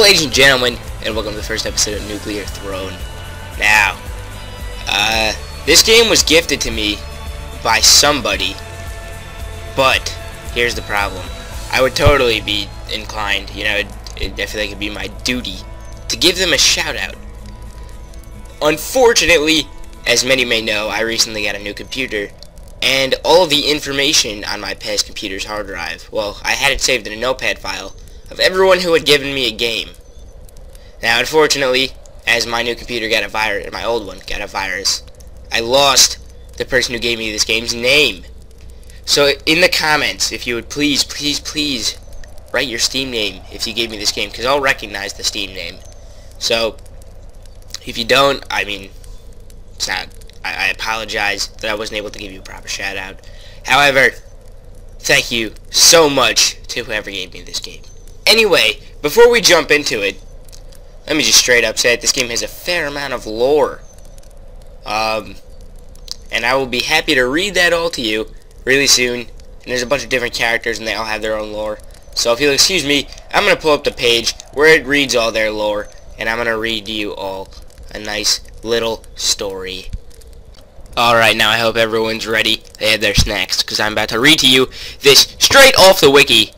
ladies and gentlemen, and welcome to the first episode of Nulcear Throne. Now, this game was gifted to me by somebody, but here's the problem. I would totally be inclined, I feel like it'd be my duty to give them a shout out. Unfortunately, as many may know, I recently got a new computer, and all of the information on my past computer's hard drive, well, I had it saved in a notepad file of everyone who had given me a game. Now, unfortunately, as my new computer got a virus, my old one got a virus, I lost the person who gave me this game's name. So, in the comments, if you would please write your Steam name if you gave me this game, because I'll recognize the Steam name. So, if you don't, it's not. I apologize that I wasn't able to give you a proper shout out. However, thank you so much to whoever gave me this game. Anyway, before we jump into it, let me just straight up say it, this game has a fair amount of lore. And I will be happy to read that all to you really soon. And there's a bunch of different characters and they all have their own lore. So if you'll excuse me, I'm going to pull up the page where it reads all their lore. And I'm going to read you all a nice little story. Alright, now I hope everyone's ready. They have their snacks, because I'm about to read to you this straight off the wiki,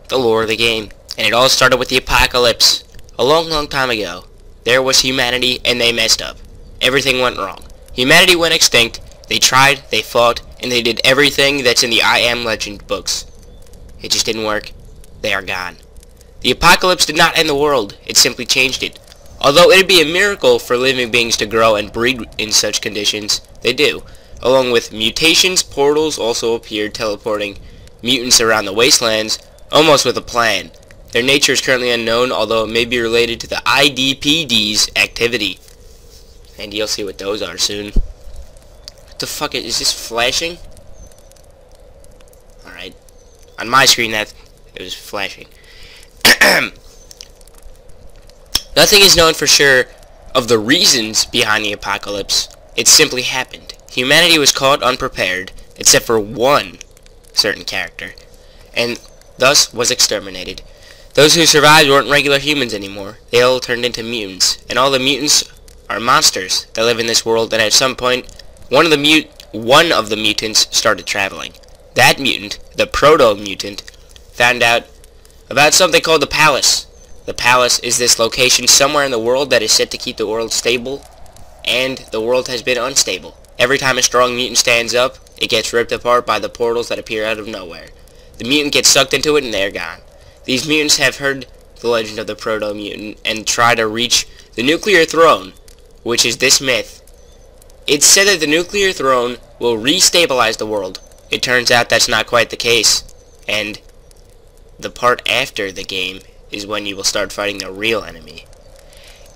the lore of the game. And it all started with the apocalypse. A long time ago, there was humanity and they messed up. Everything went wrong. Humanity went extinct, they tried, they fought, and they did everything that's in the I Am Legend books. It just didn't work. They are gone. The apocalypse did not end the world, it simply changed it. Although it would be a miracle for living beings to grow and breed in such conditions, they do. Along with mutations, portals also appeared, teleporting mutants around the wastelands, almost with a plan. Their nature is currently unknown, although it may be related to the IDPD's activity. And you'll see what those are soon. What the fuck is this flashing? Alright. On my screen it was flashing. Nothing is known for sure of the reasons behind the apocalypse. It simply happened. Humanity was caught unprepared, except for one certain character, and thus was exterminated. Those who survived weren't regular humans anymore. They all turned into mutants, and all the mutants are monsters that live in this world, and at some point, one of the mutants started traveling. That mutant, the proto-mutant, found out about something called the Palace. The Palace is this location somewhere in the world that is set to keep the world stable, and the world has been unstable. Every time a strong mutant stands up, it gets ripped apart by the portals that appear out of nowhere. The mutant gets sucked into it and they're gone. These mutants have heard the legend of the proto-mutant and try to reach the Nulcear Throne, which is this myth. It's said that the Nulcear Throne will re-stabilize the world. It turns out that's not quite the case, and the part after the game is when you will start fighting the real enemy.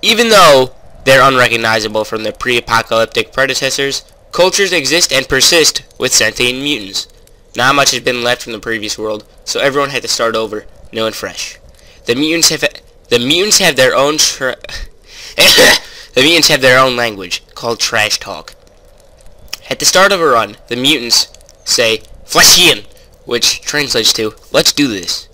Even though they're unrecognizable from their pre-apocalyptic predecessors, cultures exist and persist with sentient mutants. Not much has been left from the previous world, so everyone had to start over, new and fresh. The mutants have their own the mutants have their own language called trash talk. At the start of a run, the mutants say "Flashian," which translates to "Let's do this."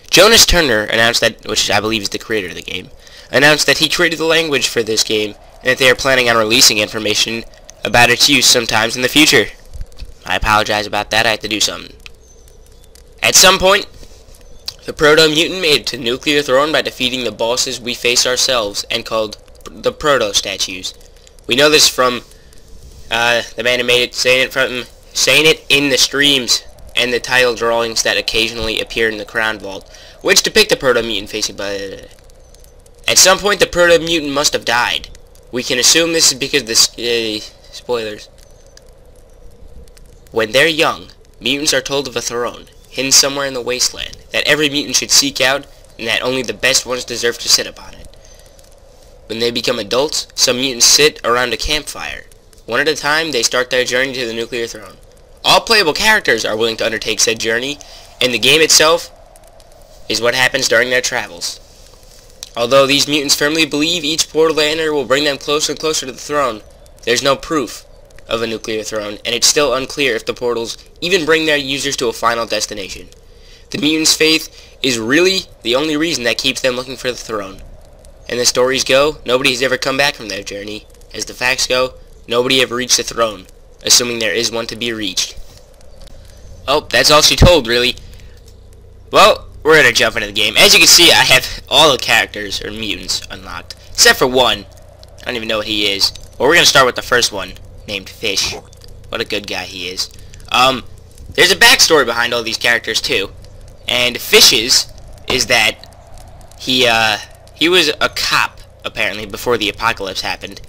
Jonas Turner announced that, which I believe is the creator of the game, announced that he created the language for this game and that they are planning on releasing information about its use sometimes in the future. I apologize about that, I had to do something. At some point, the proto-mutant made it to Nulcear Throne by defeating the bosses we face ourselves and called the proto-statues. We know this from the man who made it saying it in the streams and the title drawings that occasionally appear in the Crown Vault, which depict the proto-mutant facing by... At some point, the proto-mutant must have died. We can assume this is because the... spoilers. When they're young, mutants are told of a throne, hidden somewhere in the wasteland, that every mutant should seek out, and that only the best ones deserve to sit upon it. When they become adults, some mutants sit around a campfire. One at a time, they start their journey to the Nulcear Throne. All playable characters are willing to undertake said journey, and the game itself is what happens during their travels. Although these mutants firmly believe each portal they enter will bring them closer and closer to the throne, there's no proof of a Nulcear Throne, and it's still unclear if the portals even bring their users to a final destination. The mutants' faith is really the only reason that keeps them looking for the throne. And the stories go, nobody has ever come back from their journey. As the facts go, nobody ever reached the throne, assuming there is one to be reached. Oh, that's all she told, really. Well, we're gonna jump into the game. As you can see, I have all the characters, or mutants, unlocked. Except for one. I don't even know what he is. Well, we're gonna start with the first one, named Fish. What a good guy he is. There's a backstory behind all these characters, too. And Fish's is that he was a cop, apparently, before the apocalypse happened.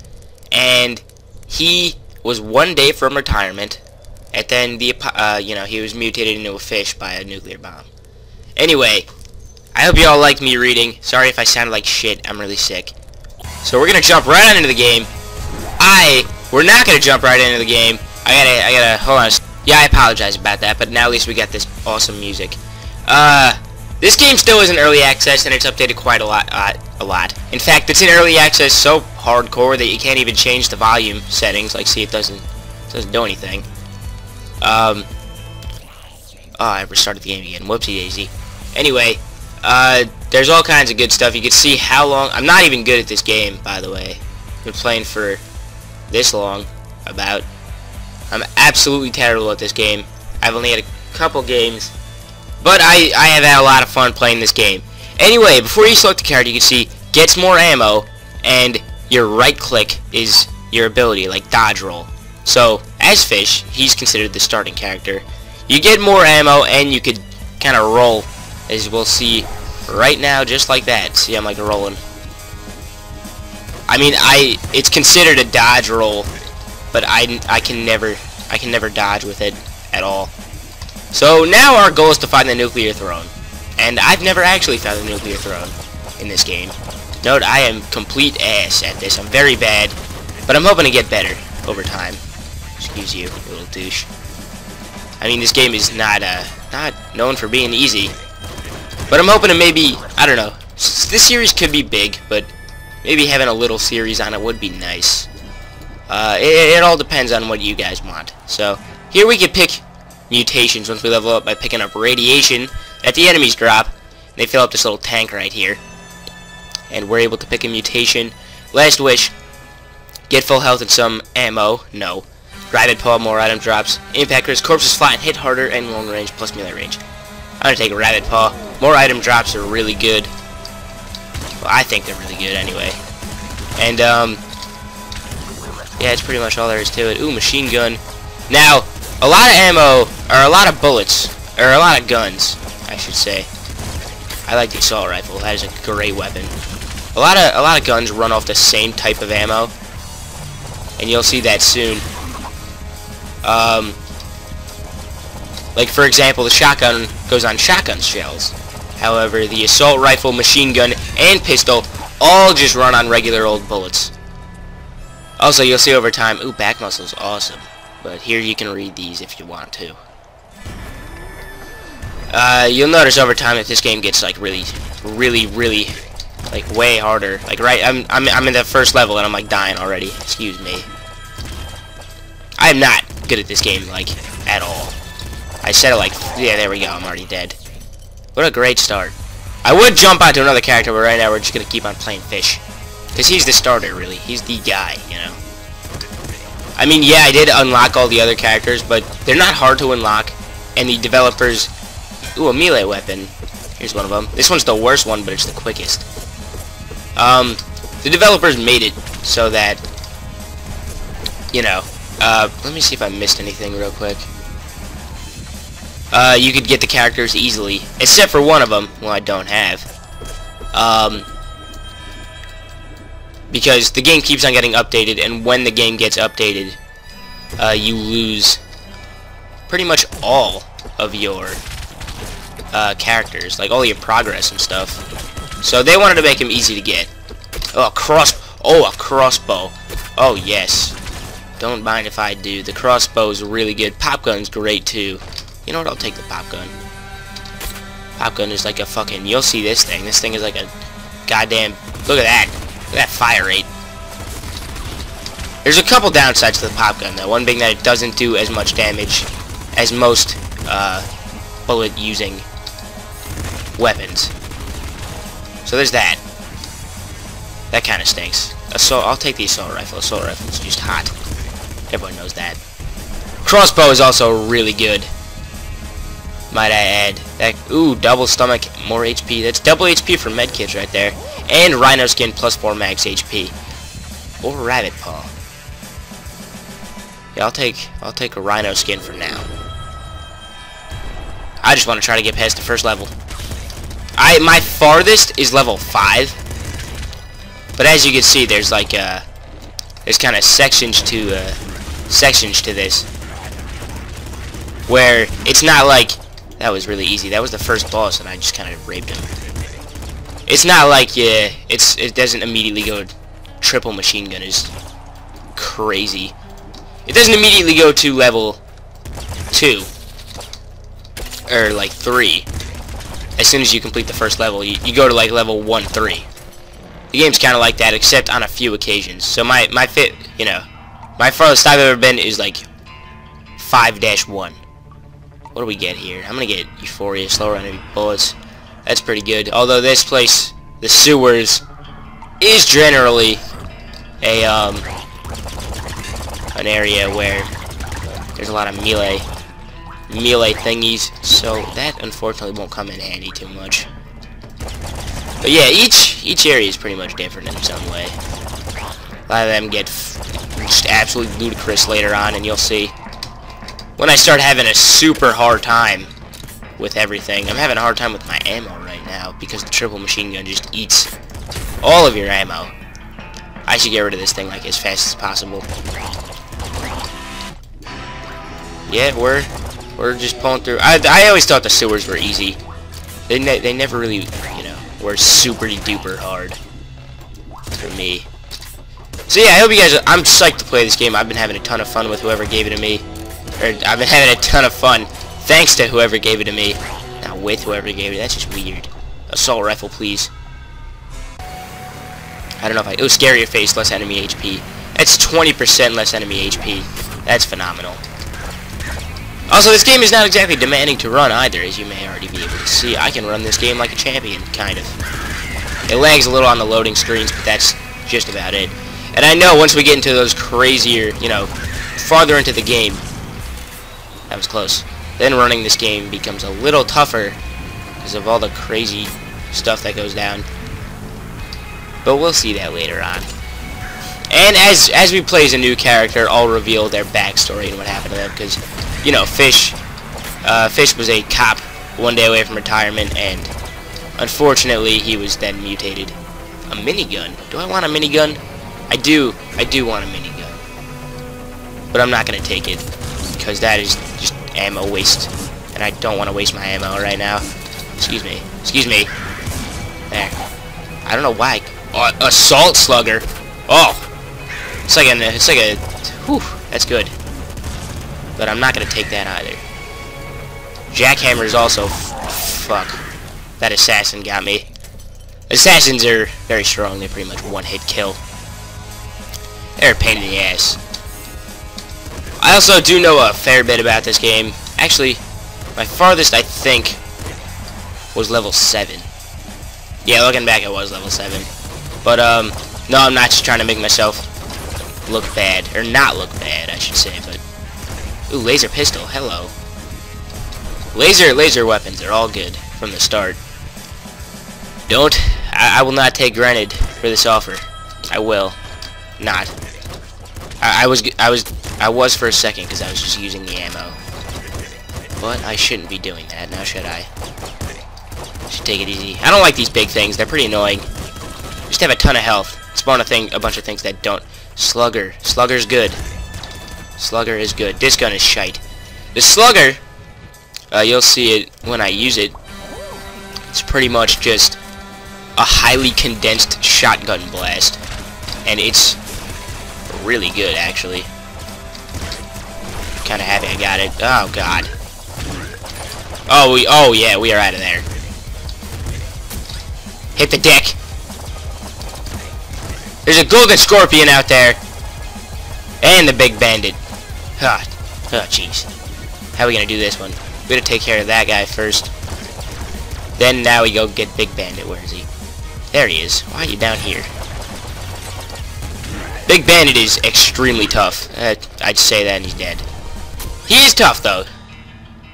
And he was one day from retirement, and then he was mutated into a fish by a nuclear bomb. Anyway, I hope you all liked me reading. Sorry if I sounded like shit. I'm really sick. So we're gonna jump right on into the game. We're not gonna jump right into the game. I gotta hold on. Yeah, I apologize about that, but now at least we got this awesome music. This game still is in early access, and it's updated quite a lot. In fact, it's in early access so hardcore that you can't even change the volume settings. Like, see, it doesn't do anything. Oh, I restarted the game again. Whoopsie daisy. Anyway, there's all kinds of good stuff. You can see how long... I'm not even good at this game, by the way. I've been playing for this long, about. I'm absolutely terrible at this game. I've only had a couple games, but I have had a lot of fun playing this game. Anyway, before you select a character, you can see gets more ammo, and your right click is your ability, like dodge roll. So, as Fish, he's considered the starting character. You get more ammo, and you could kind of roll, as we'll see right now, just like that. See, I'm like rolling. I mean, it's considered a dodge roll, but I can never dodge with it at all. So now our goal is to find the Nulcear Throne, and I've never actually found the Nulcear Throne in this game. Note, I am complete ass at this. I'm very bad, but I'm hoping to get better over time. Excuse you, you little douche. I mean, this game is not known for being easy, but I'm hoping to maybe, I don't know, this series could be big, but maybe having a little series on it would be nice. It all depends on what you guys want. So, here we can pick mutations once we level up by picking up radiation that the enemies drop. They fill up this little tank right here. And we're able to pick a mutation. Last wish. Get full health and some ammo. No. Rabid Paw, more item drops. Impact risk, corpses flat and hit harder, and long range plus melee range. I'm gonna take a Rabid Paw. More item drops are really good. Well, I think they're really good anyway. And, yeah, it's pretty much all there is to it. Ooh, machine gun. Now, a lot of ammo, or a lot of bullets, or a lot of guns, I should say. I like the assault rifle. That is a great weapon. A lot of guns run off the same type of ammo, and you'll see that soon. Like, for example, the shotgun goes on shotgun shells. However, the assault rifle, machine gun, and pistol all just run on regular old bullets. Also, you'll see over time, ooh, back muscle's awesome. But here you can read these if you want to. You'll notice over time that this game gets, like, really, like, way harder. Like, right, I'm in the first level and I'm, like, dying already. Excuse me. I am not good at this game, like, at all. I said it like, yeah, there we go, I'm already dead. What a great start. I would jump onto another character, but right now we're just gonna keep on playing Fish. Because he's the starter, really. He's the guy, you know. I mean, yeah, I did unlock all the other characters, but they're not hard to unlock. And the developers... Ooh, a melee weapon. Here's one of them. This one's the worst one, but it's the quickest. The developers made it so that... You know... let me see if I missed anything real quick. You could get the characters easily. Except for one of them. Well, I don't have. Because the game keeps on getting updated, and when the game gets updated, you lose pretty much all of your characters, like all your progress and stuff. So they wanted to make them easy to get. Oh, a crossbow. Oh, yes. Don't mind if I do. The crossbow's really good. Pop gun's great, too. You know what? I'll take the pop gun. Pop gun is like a fucking... You'll see this thing. This thing is like a goddamn... Look at that. Look at that fire rate. There's a couple downsides to the pop gun, though. One being that it doesn't do as much damage as most bullet-using weapons. So there's that. That kind of stinks. Assault. I'll take the assault rifle. Assault rifle is just hot. Everyone knows that. Crossbow is also really good. Might I add. That, ooh, double stomach, more HP. That's double HP for medkits right there. And rhino skin plus 4 max HP. Or rabbit paw. Yeah, I'll take a rhino skin for now. I just want to try to get past the first level. My farthest is level 5. But as you can see, there's like there's kind of sections to this, where it's not like that was really easy. That was the first boss, and I just kind of raped him. It's not like it doesn't immediately go triple machine gun is crazy. It doesn't immediately go to level 2 or like 3. As soon as you complete the first level, you go to like level 1, 3. The game's kind of like that, except on a few occasions. So my farthest I've ever been is like 5-1. What do we get here? I'm gonna get Euphoria, slower enemy bullets. That's pretty good. Although this place, the sewers, is generally a an area where there's a lot of melee thingies. So that unfortunately won't come in handy too much. But yeah, each area is pretty much different in some way. A lot of them get just absolutely ludicrous later on, and you'll see. When I start having a super hard time with everything, I'm having a hard time with my ammo right now, because the triple machine gun just eats all of your ammo. I should get rid of this thing like as fast as possible. Yeah, we're just pulling through. I always thought the sewers were easy. They never really, you know, were super duper hard for me. So yeah, I hope you guys. I'm psyched to play this game. I've been having a ton of fun with whoever gave it to me, or I've been having a ton of fun thanks to whoever gave it to me. Not with whoever gave it. That's just weird. Assault rifle, please. I don't know if I. Oh, scarier face, less enemy HP. That's 20% less enemy HP. That's phenomenal. Also, this game is not exactly demanding to run either, as you may already be able to see. I can run this game like a champion, kind of. It lags a little on the loading screens, but that's just about it. And I know once we get into those crazier, you know, farther into the game, that was close, then running this game becomes a little tougher because of all the crazy stuff that goes down. But we'll see that later on. And as we play as a new character, I'll reveal their backstory and what happened to them, because, you know, Fish was a cop one day away from retirement, and unfortunately he was then mutated. A minigun? Do I want a minigun? I do want a minigun. But I'm not gonna take it, because that is just ammo waste, and I don't want to waste my ammo right now. Excuse me. Excuse me. There. I don't know why. Oh, assault slugger. Oh. It's like a, whew, that's good. But I'm not gonna take that either. Jackhammer is also, fuck. That assassin got me. Assassins are very strong. They pretty much one-hit kill. They're a pain in the ass. I also do know a fair bit about this game. Actually, my farthest, I think, was level 7. Yeah, looking back, it was level 7. But, no, I'm not just trying to make myself look bad. Or not look bad, I should say, but... Ooh, laser pistol, hello. Laser weapons are all good from the start. I will not take granted for this offer. I will not. I was for a second because I was just using the ammo. But I shouldn't be doing that, now should I? Should take it easy. I don't like these big things, they're pretty annoying. Just have a ton of health. Spawn a bunch of things that don't. Slugger. Slugger's good. Slugger is good. This gun is shite. The Slugger, you'll see it when I use it. It's pretty much just a highly condensed shotgun blast. And it's really good, actually. Kinda happy I got it. Oh, God. Oh, yeah, we are out of there. Hit the deck. There's a golden scorpion out there. And the big bandit. Oh, jeez. How are we gonna do this one? We gotta take care of that guy first. Then now we go get big bandit. Where is he? There he is. Why are you down here? Big Bandit is extremely tough. I'd say that and he's dead. He is tough, though.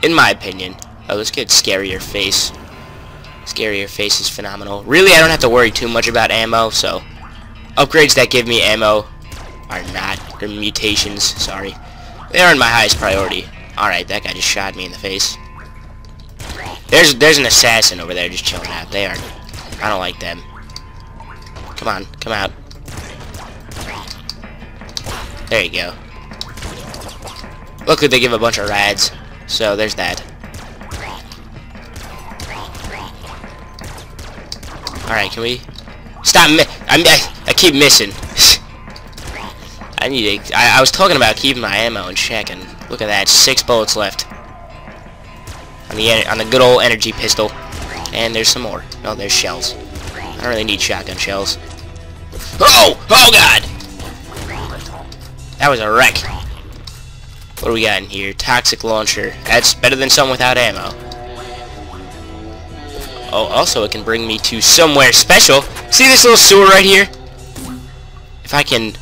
In my opinion. Oh, let's get Scarier Face. Scarier Face is phenomenal. Really, I don't have to worry too much about ammo, so... Upgrades that give me ammo are not... Or mutations, sorry. They aren't my highest priority. Alright, that guy just shot me in the face. There's an assassin over there just chilling out. They are... I don't like them. Come on, come out. There you go. Luckily they give a bunch of rads. So there's that. Alright, can we... Stop I keep missing. I was talking about keeping my ammo in check, and look at that, 6 bullets left. On the good old energy pistol. And there's some more. No, there's shells. I don't really need shotgun shells. Oh! Oh god! That was a wreck. What do we got in here? Toxic launcher. That's better than some without ammo. Oh, also it can bring me to somewhere special. See this little sewer right here? If I can...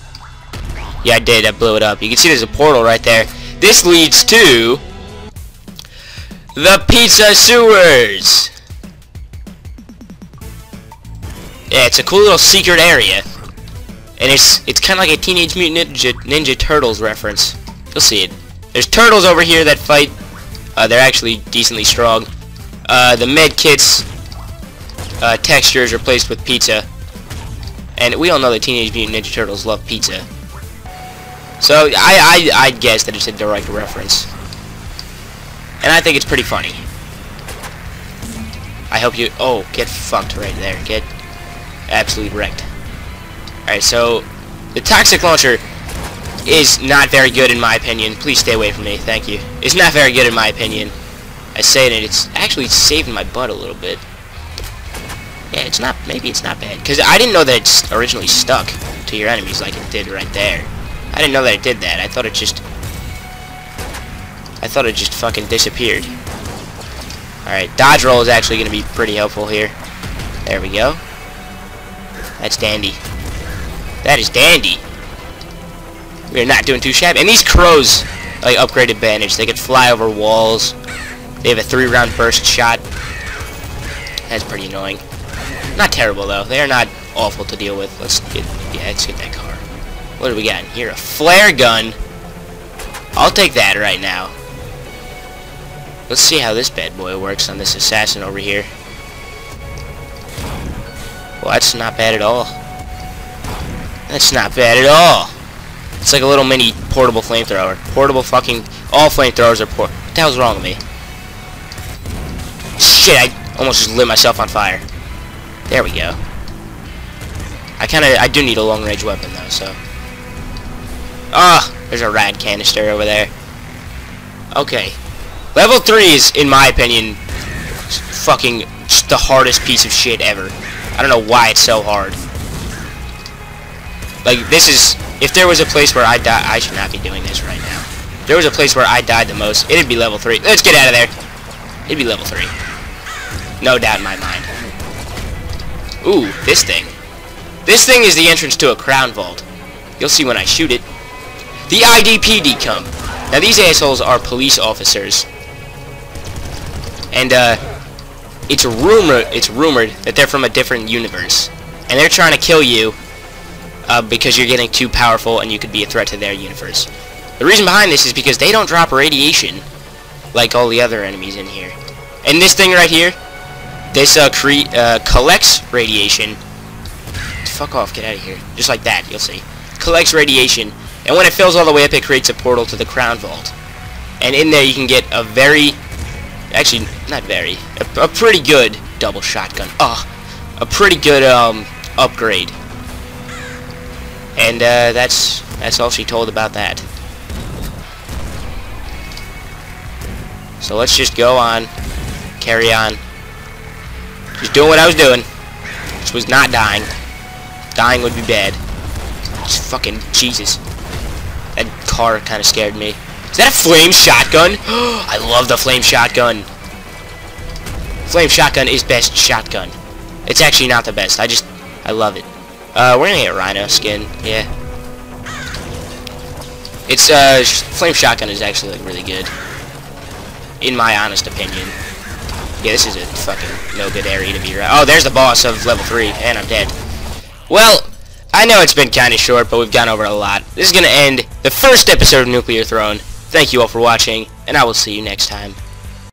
Yeah, I did. I blew it up. You can see there's a portal right there. This leads to... the pizza sewers! Yeah, it's a cool little secret area. And it's kind of like a Teenage Mutant Ninja Turtles reference. You'll see it. There's turtles over here that fight. They're actually decently strong. The med kits textures are placed with pizza. And we all know that Teenage Mutant Ninja Turtles love pizza. So I'd guess that it's a direct reference. And I think it's pretty funny. I hope you... Oh, get fucked right there. Get absolutely wrecked. Alright, so the toxic launcher is not very good in my opinion. Please stay away from me. Thank you. It's not very good in my opinion. I say it, it's actually saving my butt a little bit. Yeah, it's not... Maybe it's not bad. Because I didn't know that it's originally stuck to your enemies like it did right there. I didn't know that it did that. I thought it just fucking disappeared. Alright, dodge roll is actually going to be pretty helpful here. There we go. That's dandy. That is dandy. We are not doing too shabby. And these crows, like upgraded bandage, they can fly over walls. They have a 3-round burst shot. That's pretty annoying. Not terrible though. They are not awful to deal with. Let's get that car. What do we got in here? A flare gun. I'll take that right now. Let's see how this bad boy works on this assassin over here. Well, that's not bad at all. That's not bad at all. It's like a little mini portable flamethrower. Portable fucking... All flamethrowers are What the hell's wrong with me? Shit, I almost just lit myself on fire. There we go. I do need a long-range weapon, though, so... Ah! There's a rad canister over there. Okay. Level 3 is, in my opinion, fucking just the hardest piece of shit ever. I don't know why it's so hard. Like, this is... If there was a place where I die... I should not be doing this right now. If there was a place where I died the most, it'd be level 3. Let's get out of there. It'd be level 3. No doubt in my mind. Ooh, this thing. This thing is the entrance to a crown vault. You'll see when I shoot it. The IDPD come. Now, these assholes are police officers. And, it's rumored that they're from a different universe. And they're trying to kill you because you're getting too powerful and you could be a threat to their universe. The reason behind this is because they don't drop radiation like all the other enemies in here. And this thing right here, this collects radiation. Fuck off, get out of here. Just like that, you'll see. Collects radiation, and when it fills all the way up, it creates a portal to the crown vault. And in there you can get a very... Actually, not very. A pretty good double shotgun. A pretty good upgrade. And that's all she told about that. So let's just go on, carry on. Just doing what I was doing. This was not dying. Dying would be bad. Just fucking Jesus. That car kind of scared me. Is that a flame shotgun? I love the flame shotgun. Flame shotgun is best shotgun. It's actually not the best. I love it. We're gonna get rhino skin. Yeah. It's, flame shotgun is actually, like, really good. In my honest opinion. Yeah, this is a fucking no good area to be around. Oh, there's the boss of level 3, and I'm dead. Well, I know it's been kind of short, but we've gone over a lot. This is going to end the first episode of Nulcear Throne. Thank you all for watching, and I will see you next time.